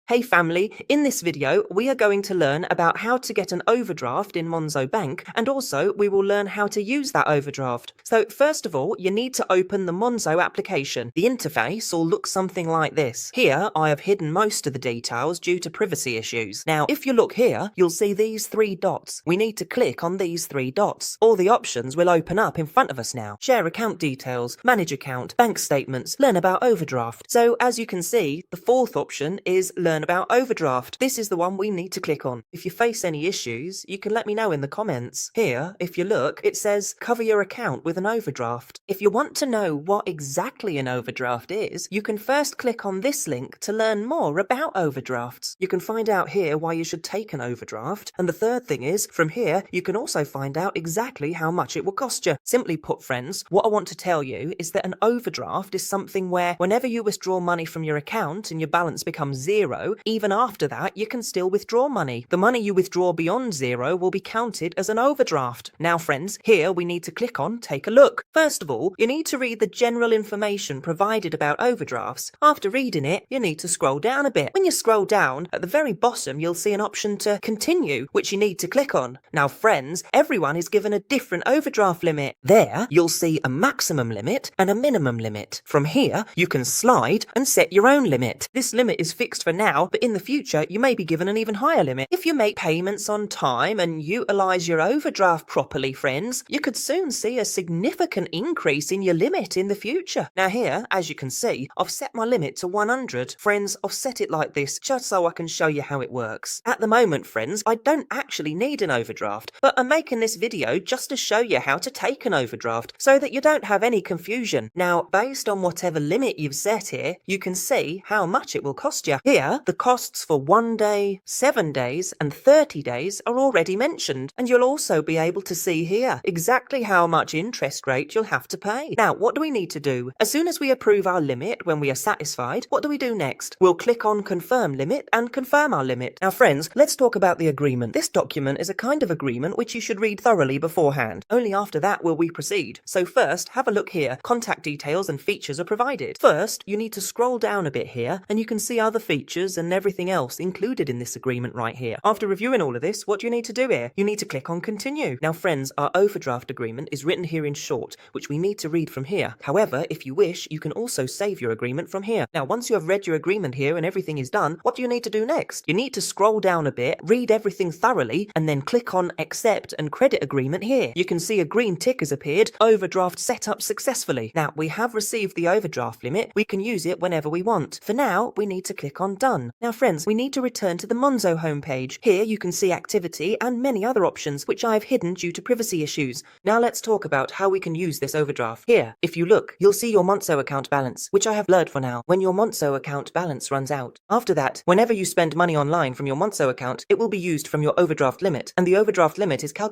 Hey family, in this video we are going to learn about how to get an overdraft in Monzo Bank, and also we will learn how to use that overdraft. So first of all, you need to open the Monzo application. The interface will look something like this. Here I have hidden most of the details due to privacy issues. Now if you look here, you'll see these three dots. We need to click on these three dots. All the options will open up in front of us now. Share account details, manage account, bank statements, learn about overdraft. So as you can see, the fourth option is learn about overdraft. This is the one we need to click on. If you face any issues, you can let me know in the comments. Here, if you look, it says cover your account with an overdraft. If you want to know what exactly an overdraft is, you can first click on this link to learn more about overdrafts. You can find out here why you should take an overdraft. And the third thing is, from here, you can also find out exactly how much it will cost you. Simply put, friends, what I want to tell you is that an overdraft is something where whenever you withdraw money from your account and your balance becomes zero, even after that, you can still withdraw money. The money you withdraw beyond zero will be counted as an overdraft. Now, friends, here we need to click on Take a Look. First of all, you need to read the general information provided about overdrafts. After reading it, you need to scroll down a bit. When you scroll down, at the very bottom, you'll see an option to continue, which you need to click on. Now, friends, everyone is given a different overdraft limit. There, you'll see a maximum limit and a minimum limit. From here, you can slide and set your own limit. This limit is fixed for now, but in the future you may be given an even higher limit. If you make payments on time and utilize your overdraft properly, friends, you could soon see a significant increase in your limit in the future. Now here, as you can see, I've set my limit to 100. Friends, I've set it like this just so I can show you how it works. At the moment, friends, I don't actually need an overdraft, but I'm making this video just to show you how to take an overdraft so that you don't have any confusion. Now, based on whatever limit you've set here, you can see how much it will cost you. Here, the costs for 1 day, 7 days, and 30 days are already mentioned, and you'll also be able to see here exactly how much interest rate you'll have to pay. Now, what do we need to do? As soon as we approve our limit when we are satisfied, what do we do next? We'll click on Confirm Limit and confirm our limit. Now, friends, let's talk about the agreement. This document is a kind of agreement which you should read thoroughly beforehand. Only after that will we proceed. So first, have a look here. Contact details and features are provided. First, you need to scroll down a bit here, and you can see other features and everything else included in this agreement right here. After reviewing all of this, what do you need to do here? You need to click on Continue. Now, friends, our overdraft agreement is written here in short, which we need to read from here. However, if you wish, you can also save your agreement from here. Now, once you have read your agreement here and everything is done, what do you need to do next? You need to scroll down a bit, read everything thoroughly, and then click on Accept and Credit Agreement here. You can see a green tick has appeared, overdraft set up successfully. Now, we have received the overdraft limit. We can use it whenever we want. For now, we need to click on Done. Now, friends, we need to return to the Monzo homepage. Here you can see activity and many other options which I have hidden due to privacy issues. Now let's talk about how we can use this overdraft. Here, if you look, you'll see your Monzo account balance, which I have blurred for now. When your Monzo account balance runs out. After that, whenever you spend money online from your Monzo account, it will be used from your overdraft limit, and the overdraft limit is calculated